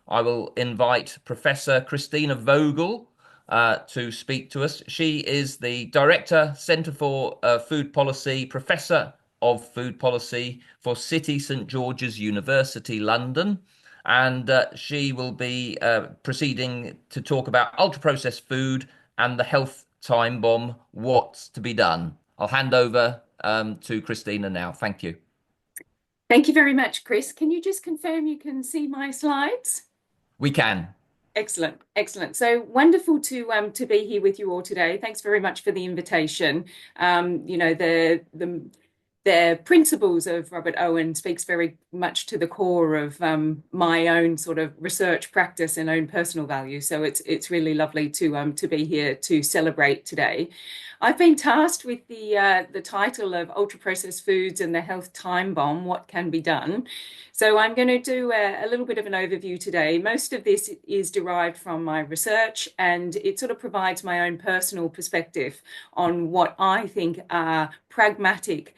I will invite Professor Chrstina Vogel to speak to us. She is the Director, Centre for Food Policy, Professor of Food Policy for City St George's University, London. And she will be proceeding to talk about ultra-processed food and the health time bomb, what's to be done. I'll hand over to Chrstina now. Thank you. Thank you very much, Chris. Can you just confirm you can see my slides? We can. Excellent, excellent. So wonderful to be here with you all today. Thanks very much for the invitation. The principles of Robert Owen speaks very much to the core of my own sort of research practice and own personal values. So it's really lovely to be here to celebrate today. I've been tasked with the title of Ultra Processed Foods and the Health Time Bomb, What Can Be Done? So I'm going to do a little bit of an overview today. Most of this is derived from my research, and it sort of provides my own personal perspective on what I think are pragmatic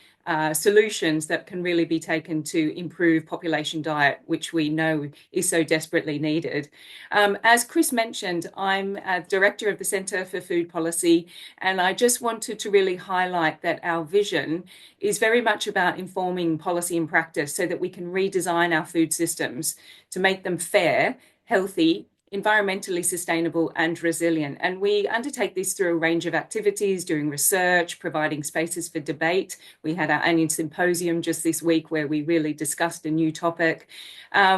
solutions that can really be taken to improve population diet, which we know is so desperately needed. As Chris mentioned, I'm a director of the Centre for Food Policy, and I just wanted to really highlight that our vision is very much about informing policy and practice so that we can redesign our food systems to make them fair, healthy, environmentally sustainable and resilient. And we undertake this through a range of activities, doing research, providing spaces for debate. We had our annual symposium just this week where we really discussed a new topic.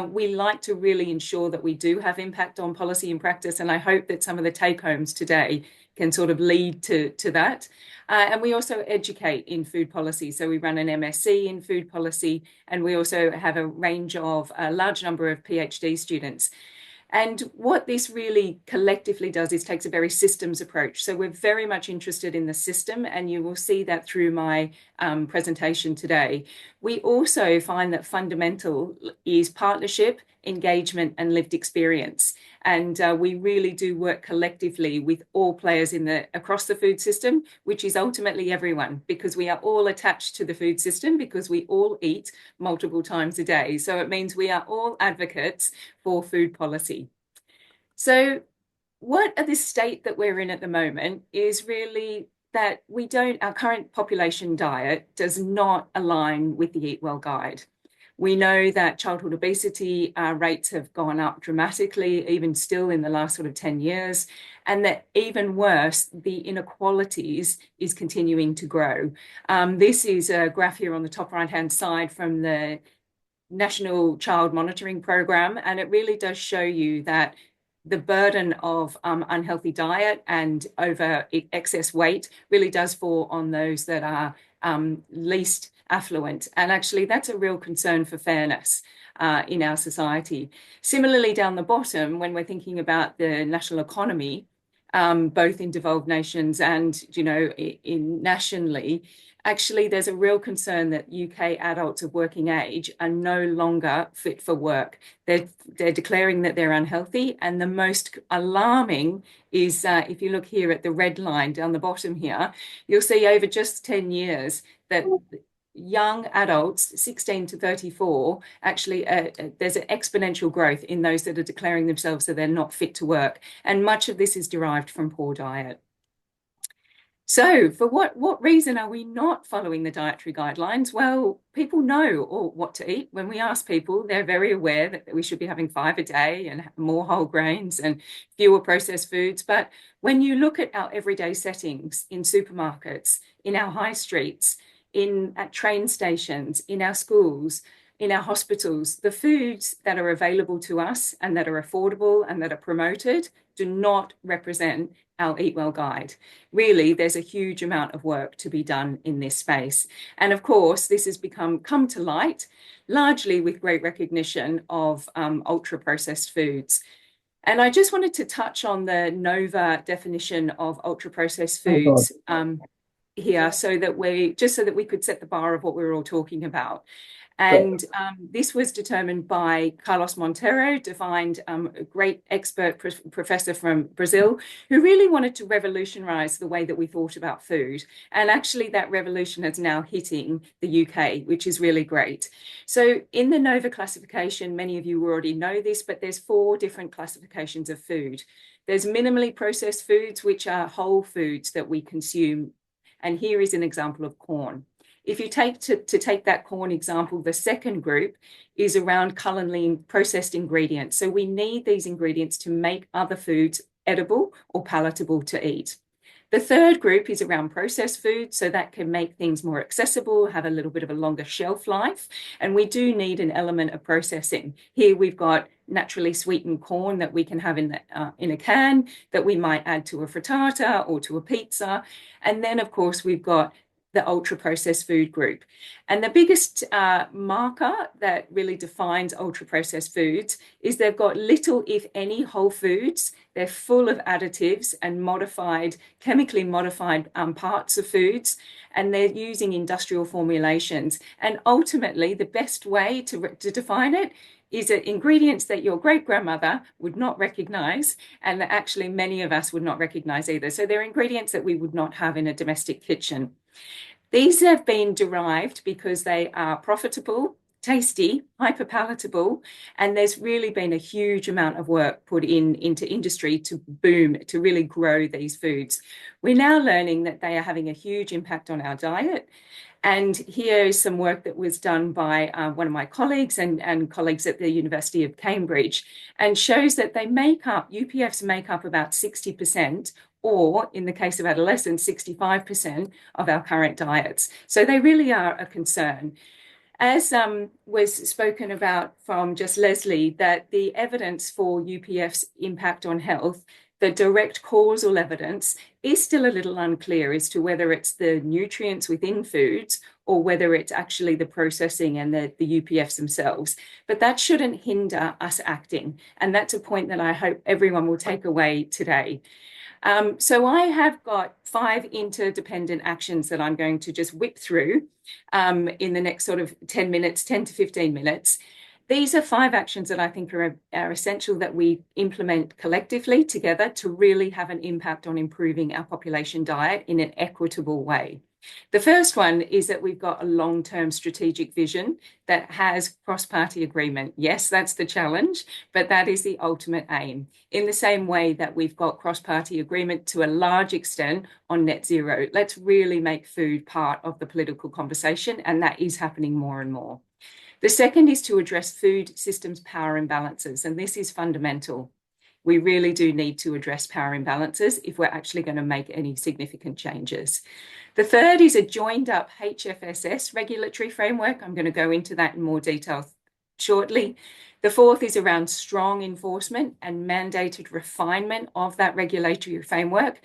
We like to really ensure that we do have impact on policy and practice, and I hope that some of the take-homes today can sort of lead to that. And we also educate in food policy. So we run an MSc in food policy, and we also have a range of a large number of PhD students. And what this really collectively does is takes a very systems approach. So we're very much interested in the system, and you will see that through my presentation today. We also find that fundamental is partnership, engagement, and lived experience. And we really do work collectively with all players across the food system, which is ultimately everyone, because we are all attached to the food system because we all eat multiple times a day. So it means we are all advocates for food policy. So what the state that we're in at the moment is really that our current population diet does not align with the Eat Well guide. We know that childhood obesity rates have gone up dramatically, even still in the last sort of 10 years, and that even worse, the inequalities is continuing to grow. This is a graph here on the top right-hand side from the National Child Monitoring Program, and it really does show you that the burden of unhealthy diet and over excess weight really does fall on those that are least affluent. And actually, that's a real concern for fairness in our society. Similarly, down the bottom, when we're thinking about the national economy, both in devolved nations and, in nationally, actually, there's a real concern that UK adults of working age are no longer fit for work. They're declaring that they're unhealthy. And the most alarming is if you look here at the red line down the bottom here, you'll see over just 10 years that young adults, 16 to 34, actually there's an exponential growth in those that are declaring themselves that they're not fit to work. And much of this is derived from poor diet. So for what reason are we not following the dietary guidelines? Well, people know what to eat. When we ask people, they're very aware that we should be having 5 a day and more whole grains and fewer processed foods. But when you look at our everyday settings in supermarkets, in our high streets, at train stations, in our schools, in our hospitals, the foods that are available to us and that are affordable and that are promoted do not represent our Eat Well guide. Really, there's a huge amount of work to be done in this space. And of course, this has come to light largely with great recognition of ultra-processed foods. And I just wanted to touch on the NOVA definition of ultra-processed foods here so that we could set the bar of what we were all talking about. And this was determined by Carlos Monteiro, defined a great expert professor from Brazil, who really wanted to revolutionize the way that we thought about food. And actually, that revolution is now hitting the UK, which is really great. So in the NOVA classification, many of you already know this, but there's 4 different classifications of food. There's minimally processed foods, which are whole foods that we consume. And here is an example of corn. If you take to take that corn example, the second group is around culinary processed ingredients. So we need these ingredients to make other foods edible or palatable to eat. The third group is around processed food, so that can make things more accessible, have a little bit of a longer shelf life. And we do need an element of processing. Here we've got naturally sweetened corn that we can have in a can that we might add to a frittata or to a pizza. And then, of course, we've got the ultra processed food group. And the biggest marker that really defines ultra processed foods is they've got little, if any, whole foods. They're full of additives and chemically modified parts of foods, and they're using industrial formulations. And ultimately, the best way to define it is that ingredients that your great-grandmother would not recognize, and that actually many of us would not recognize either. So they're ingredients that we would not have in a domestic kitchen. These have been derived because they are profitable, tasty, hyper palatable, and there's really been a huge amount of work put into industry to really grow these foods. We're now learning that they are having a huge impact on our diet. And here is some work that was done by one of my colleagues and colleagues at the University of Cambridge, and shows that UPFs make up about 60%, or in the case of adolescents, 65% of our current diets. So they really are a concern. As was spoken about from just Leslie, that the evidence for UPF's impact on health, the direct causal evidence, is still a little unclear as to whether it's the nutrients within foods or whether it's actually the processing and the UPFs themselves. But that shouldn't hinder us acting. And that's a point that I hope everyone will take away today. So I have got 5 interdependent actions that I'm going to just whip through in the next sort of 10 minutes, 10 to 15 minutes. These are 5 actions that I think are essential that we implement collectively together to really have an impact on improving our population diet in an equitable way. The first one is that we've got a long-term strategic vision that has cross-party agreement. Yes, that's the challenge, but that is the ultimate aim. In the same way that we've got cross-party agreement to a large extent on net zero, let's really make food part of the political conversation, and that is happening more and more. The second is to address food systems power imbalances, and this is fundamental. We really do need to address power imbalances if we're actually going to make any significant changes. The third is a joined up HFSS regulatory framework. I'm going to go into that in more detail shortly. The fourth is around strong enforcement and mandated refinement of that regulatory framework.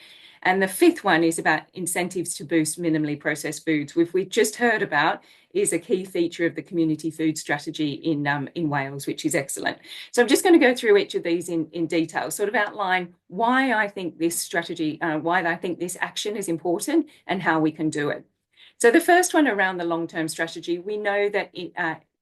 And the fifth one is about incentives to boost minimally processed foods, which we've just heard about is a key feature of the community food strategy in Wales, which is excellent. So I'm just going to go through each of these in detail, sort of outline why I think this strategy, why I think this action is important and how we can do it. So the first one around the long-term strategy, we know that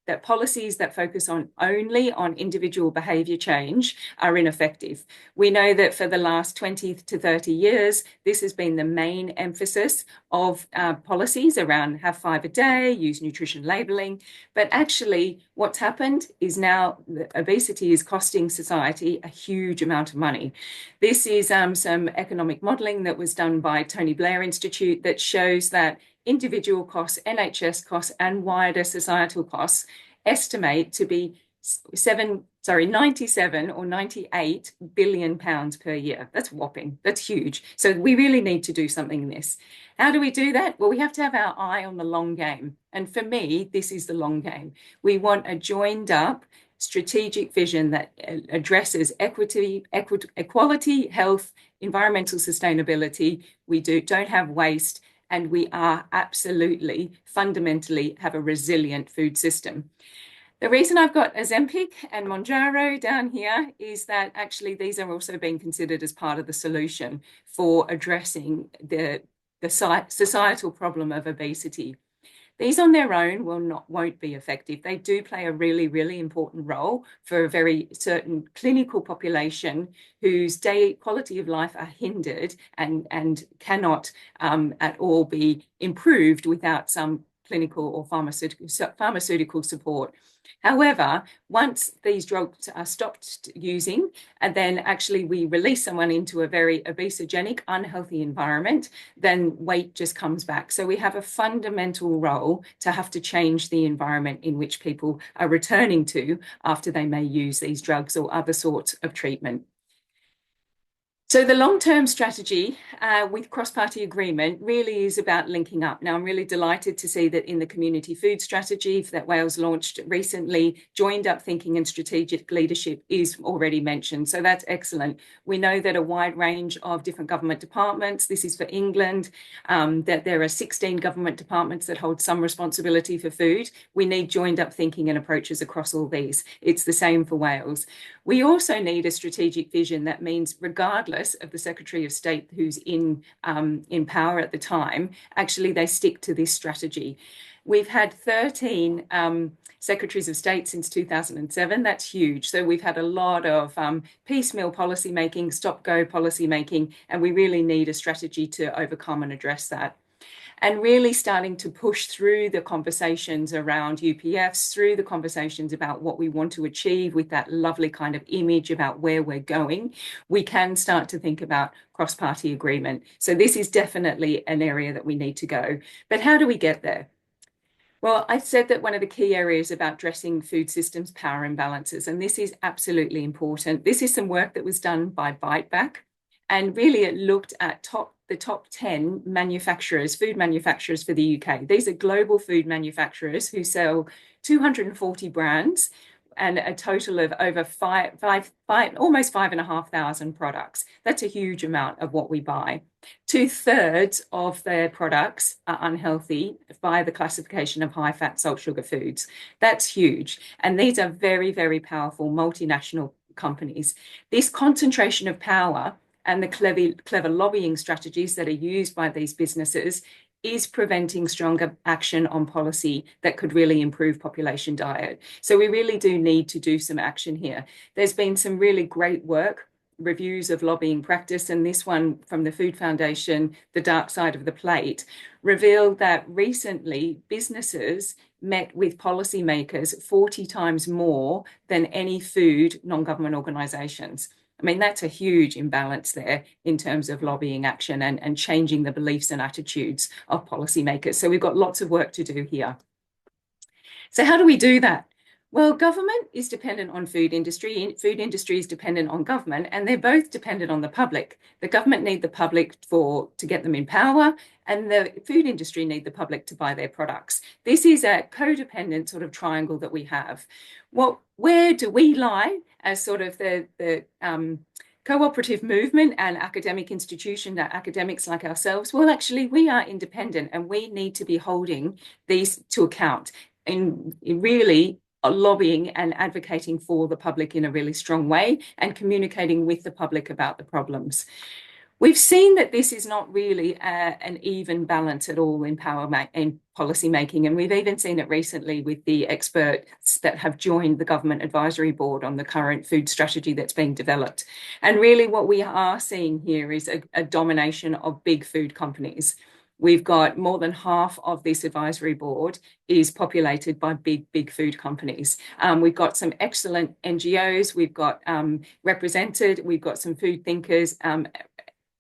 that policies that focus only on individual behaviour change are ineffective. We know that for the last 20 to 30 years, this has been the main emphasis of policies around have 5 a day, use nutrition labelling. But actually, what's happened is now obesity is costing society a huge amount of money. This is some economic modelling that was done by Tony Blair Institute that shows that individual costs, NHS costs, and wider societal costs estimate to be 97 or 98 billion pounds per year. That's whopping. That's huge. So we really need to do something in this. How do we do that? Well, we have to have our eye on the long game. And for me, this is the long game. We want a joined up strategic vision that addresses equality, health, environmental sustainability. We don't have waste, and we are absolutely, fundamentally have a resilient food system. The reason I've got Ozempic and Mounjaro down here is that actually these are also being considered as part of the solution for addressing the societal problem of obesity. These on their own won't be effective. They do play a really, really important role for a very certain clinical population whose day quality of life are hindered and cannot at all be improved without some clinical or pharmaceutical support. However, once these drugs are stopped using, and then actually we release someone into a very obesogenic, unhealthy environment, then weight just comes back. So we have a fundamental role to have to change the environment in which people are returning to after they may use these drugs or other sorts of treatment. So the long-term strategy with cross-party agreement really is about linking up. Now, I'm really delighted to see that in the community food strategy that Wales launched recently, joined up thinking and strategic leadership is already mentioned. So that's excellent. We know that a wide range of different government departments, this is for England, that there are 16 government departments that hold some responsibility for food. We need joined up thinking and approaches across all these. It's the same for Wales. We also need a strategic vision that means regardless of the Secretary of State who's in power at the time, actually they stick to this strategy. We've had 13 Secretaries of State since 2007. That's huge. So we've had a lot of piecemeal policy making, stop-go policy making, and we really need a strategy to overcome and address that. And really starting to push through the conversations around UPFs, through the conversations about what we want to achieve with that lovely kind of image about where we're going, we can start to think about cross-party agreement. So this is definitely an area that we need to go. But how do we get there? Well, I said that one of the key areas about addressing food systems power imbalances, and this is absolutely important. This is some work that was done by Biteback, and really it looked at the top 10 manufacturers, food manufacturers for the UK. These are global food manufacturers who sell 240 brands and a total of over almost 5,500 products. That's a huge amount of what we buy. 2/3 of their products are unhealthy by the classification of high fat, salt, sugar foods. That's huge. And these are very, very powerful multinational companies. This concentration of power and the clever lobbying strategies that are used by these businesses is preventing stronger action on policy that could really improve population diet. So we really do need to do some action here. There's been some really great work, reviews of lobbying practice, and this one from the Food Foundation, The Dark Side of the Plate, revealed that recently businesses met with policymakers 40 times more than any food non-government organisations. I mean, that's a huge imbalance there in terms of lobbying action and changing the beliefs and attitudes of policymakers. So we've got lots of work to do here. So how do we do that? Well, government is dependent on food industry. Food industry is dependent on government, and they're both dependent on the public. The government need the public to get them in power, and the food industry need the public to buy their products. This is a codependent sort of triangle that we have. Where do we lie as sort of the cooperative movement and academic institution, academics like ourselves? Well, actually, we are independent, and we need to be holding these to account in really lobbying and advocating for the public in a really strong way and communicating with the public about the problems. We've seen that this is not really an even balance at all in in policy making, and we've even seen it recently with the experts that have joined the government advisory board on the current food strategy that's being developed. And really what we are seeing here is a domination of big food companies. We've got more than half of this advisory board is populated by big food companies. We've got some excellent NGOs, we've got represented, we've got some food thinkers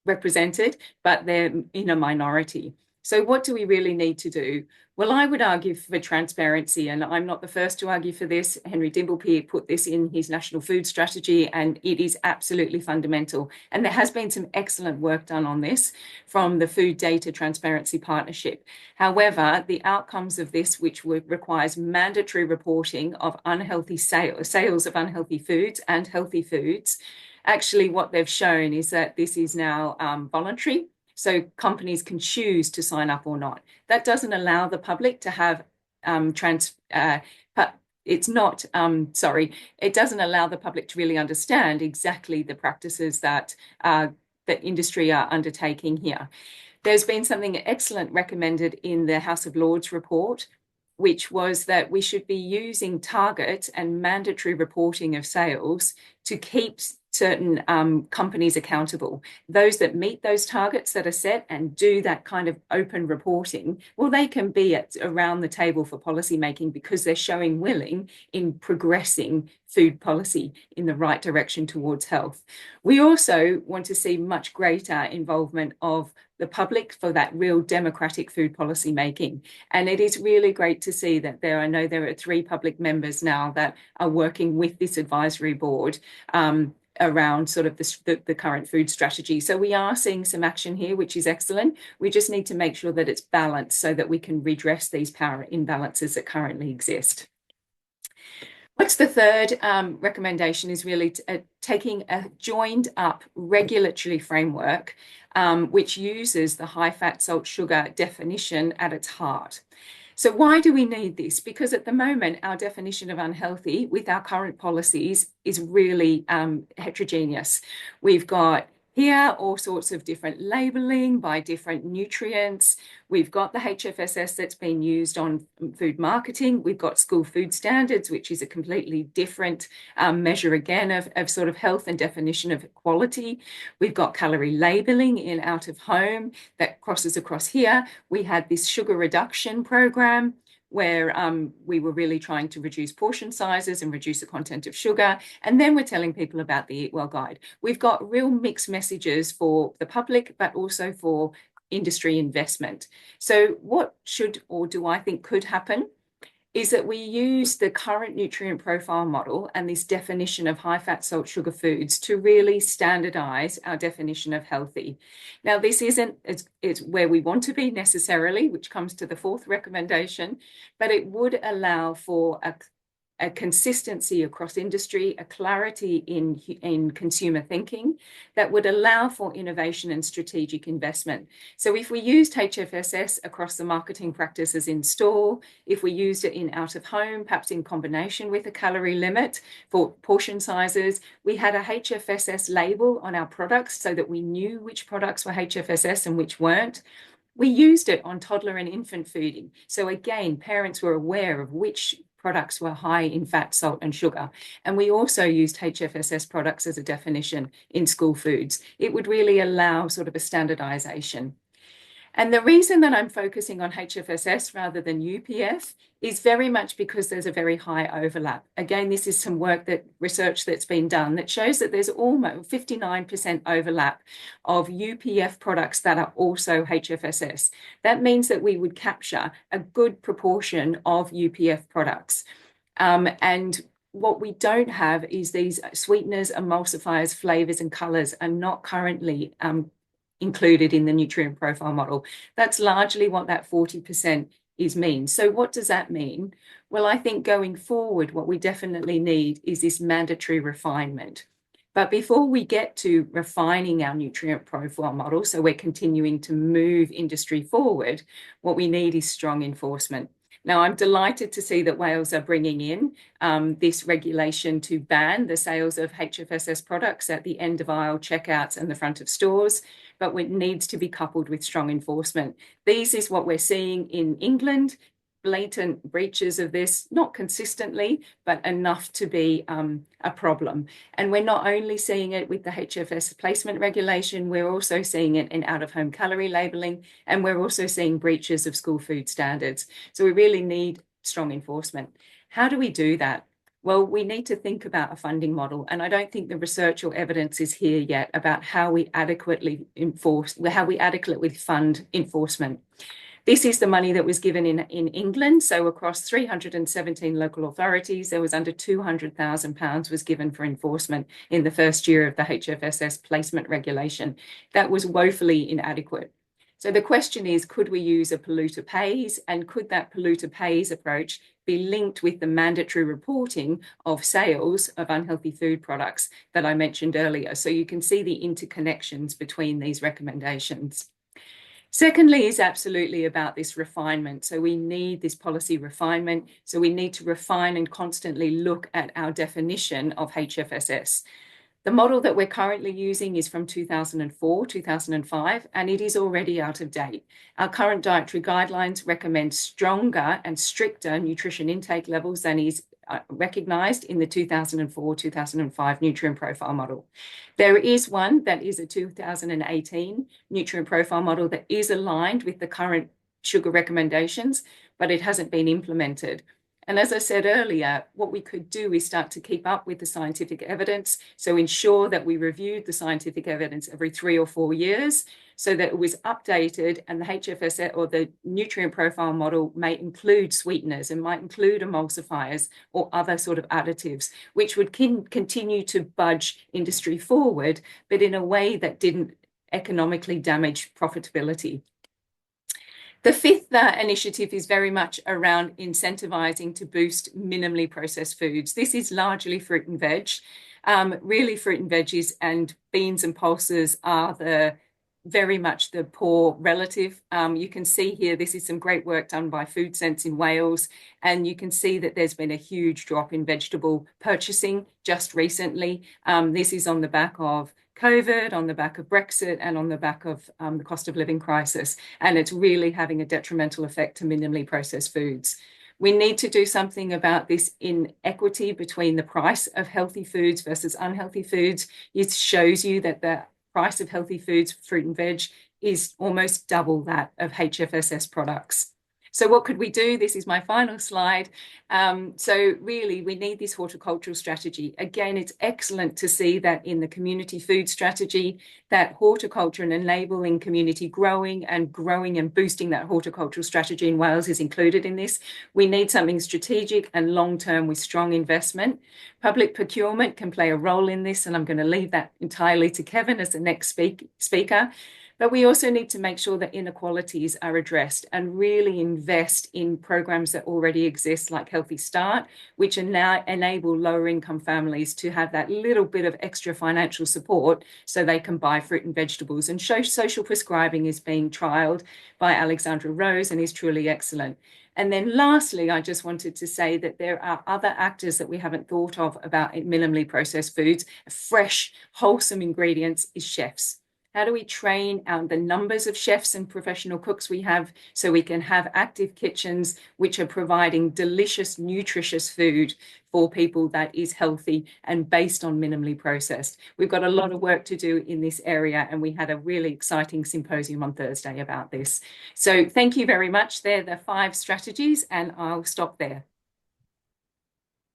represented, but they're in a minority. So what do we really need to do? Well, I would argue for transparency, and I'm not the first to argue for this. Henry Dimbleby put this in his national food strategy, and it is absolutely fundamental. And there has been some excellent work done on this from the Food Data Transparency Partnership. However, the outcomes of this, which requires mandatory reporting of unhealthy sales of unhealthy foods and healthy foods, actually what they've shown is that this is now voluntary. So companies can choose to sign up or not. That doesn't allow the public to have it doesn't allow the public to really understand exactly the practices that that industry are undertaking here. There's been something excellent recommended in the House of Lords report, which was that we should be using target and mandatory reporting of sales to keep certain companies accountable. Those that meet those targets that are set and do that kind of open reporting, well, they can be around the table for policy making because they're showing willing in progressing food policy in the right direction towards health. We also want to see much greater involvement of the public for that real democratic food policy making. And it is really great to see that I know there are 3 public members now that are working with this advisory board around sort of the current food strategy. So we are seeing some action here, which is excellent. We just need to make sure that it's balanced so that we can redress these power imbalances that currently exist. What's the third recommendation is really taking a joined up regulatory framework which uses the high fat, salt, sugar definition at its heart. So why do we need this? Because at the moment, our definition of unhealthy with our current policies is really heterogeneous. We've got here all sorts of different labeling by different nutrients. We've got the HFSS that's been used on food marketing. We've got school food standards, which is a completely different measure again of sort of health and definition of quality. We've got calorie labeling in out of home that crosses across here. We had this sugar reduction program where we were really trying to reduce portion sizes and reduce the content of sugar. And then we're telling people about the Eat Well guide. We've got real mixed messages for the public, but also for industry investment. So what should or do I think could happen is that we use the current nutrient profile model and this definition of high fat, salt, sugar foods to really standardize our definition of healthy. Now, this isn't it's where we want to be necessarily, which comes to the 4th recommendation, but it would allow for a consistency across industry, a clarity in consumer thinking that would allow for innovation and strategic investment. So if we used HFSS across the marketing practices in store, if we used it in out of home, perhaps in combination with a calorie limit for portion sizes, we had a HFSS label on our products so that we knew which products were HFSS and which weren't. We used it on toddler and infant feeding. So again, parents were aware of which products were high in fat, salt, and sugar. And we also used HFSS products as a definition in school foods. It would really allow sort of a standardization. And the reason that I'm focusing on HFSS rather than UPF is very much because there's a very high overlap. Again, this is some research that's been done that shows that there's almost 59% overlap of UPF products that are also HFSS. That means that we would capture a good proportion of UPF products. And what we don't have is these sweeteners, emulsifiers, flavors, and colors are not currently included in the nutrient profile model. That's largely what that 40% is mean. So what does that mean? Well, I think going forward, what we definitely need is this mandatory refinement. But before we get to refining our nutrient profile model, so we're continuing to move industry forward, what we need is strong enforcement. Now, I'm delighted to see that Wales are bringing in this regulation to ban the sales of HFSS products at the end of aisle checkouts and the front of stores, but it needs to be coupled with strong enforcement. This is what we're seeing in England, blatant breaches of this, not consistently, but enough to be a problem. And we're not only seeing it with the HFS placement regulation, we're also seeing it in out-of-home calorie labeling, and we're also seeing breaches of school food standards. So we really need strong enforcement. How do we do that? Well, we need to think about a funding model, and I don't think the research or evidence is here yet about how we adequately fund enforcement. This is the money that was given in England. So across 317 local authorities, there was under £200,000 was given for enforcement in the first year of the HFSS placement regulation. That was woefully inadequate. So the question is, could we use a polluter pays, and could that polluter pays approach be linked with the mandatory reporting of sales of unhealthy food products that I mentioned earlier? So you can see the interconnections between these recommendations. Secondly is absolutely about this refinement. So we need this policy refinement. So we need to refine and constantly look at our definition of HFSS. The model that we're currently using is from 2004, 2005, and it is already out of date. Our current dietary guidelines recommend stronger and stricter nutrition intake levels than is recognized in the 2004, 2005 nutrient profile model. There is one that is a 2018 nutrient profile model that is aligned with the current sugar recommendations, but it hasn't been implemented. And as I said earlier, what we could do is start to keep up with the scientific evidence. So ensure that we reviewed the scientific evidence every 3 or 4 years so that it was updated, and the HFSS or the nutrient profile model may include sweeteners and might include emulsifiers or other sort of additives, which would continue to budge industry forward, but in a way that didn't economically damage profitability. The fifth initiative is very much around incentivizing to boost minimally processed foods. This is largely fruit and veg. Really, fruit and veggies and beans and pulses are very much the poor relative. You can see here, this is some great work done by Food Sense in Wales, and you can see that there's been a huge drop in vegetable purchasing just recently. This is on the back of COVID, on the back of Brexit, and on the back of the cost of living crisis. And it's really having a detrimental effect to minimally processed foods. We need to do something about this inequity between the price of healthy foods versus unhealthy foods. It shows you that the price of healthy foods, fruit and veg, is almost double that of HFSS products. So what could we do? This is my final slide. So really, we need this horticultural strategy. Again, it's excellent to see that in the community food strategy, that horticulture and enabling community growing and boosting that horticultural strategy in Wales is included in this. We need something strategic and long-term with strong investment. Public procurement can play a role in this, and I'm going to leave that entirely to Kevin as the next speaker. But we also need to make sure that inequalities are addressed and really invest in programs that already exist, like Healthy Start, which now enable lower income families to have that little bit of extra financial support so they can buy fruit and vegetables. And social prescribing is being trialled by Alexandra Rose and is truly excellent. And then lastly, I just wanted to say that there are other actors that we haven't thought of about minimally processed foods. Fresh, wholesome ingredients is chefs. How do we train the numbers of chefs and professional cooks we have so we can have active kitchens which are providing delicious, nutritious food for people that is healthy and based on minimally processed? We've got a lot of work to do in this area, and we had a really exciting symposium on Thursday about this. So thank you very much. They're the 5 strategies, and I'll stop there.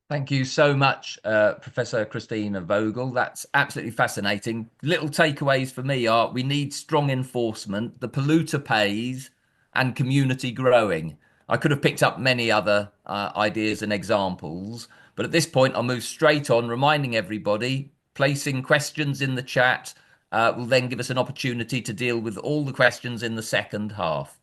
Thank you so much, Professor Chrstina Vogel. That's absolutely fascinating. Little takeaways for me are we need strong enforcement, the polluter pays, and community growing. I could have picked up many other ideas and examples, but at this point, I'll move straight on, reminding everybody, placing questions in the chat will then give us an opportunity to deal with all the questions in the second half.